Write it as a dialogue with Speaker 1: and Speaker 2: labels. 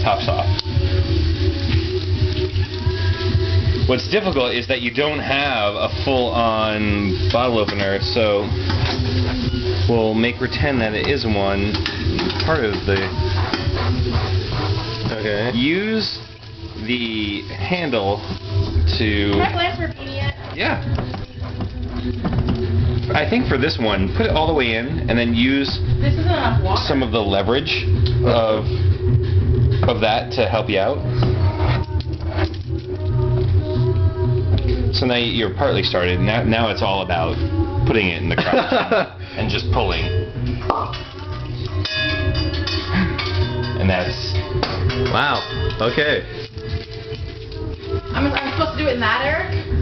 Speaker 1: pops off. What's difficult is that you don't have a full-on bottle opener, so we'll pretend that it is one part of the...
Speaker 2: Okay.
Speaker 1: Use the handle to...
Speaker 3: Can I glance for Beanie yet?
Speaker 1: Yeah. I think for this one, put it all the way in, and then use
Speaker 3: This isn't enough water.
Speaker 1: some of the leverage of that to help you out. So now you're partly started. Now it's all about putting it in the crouch and just pulling. And that's...
Speaker 2: Wow. Okay.
Speaker 3: I'm supposed to do it in that, Eric?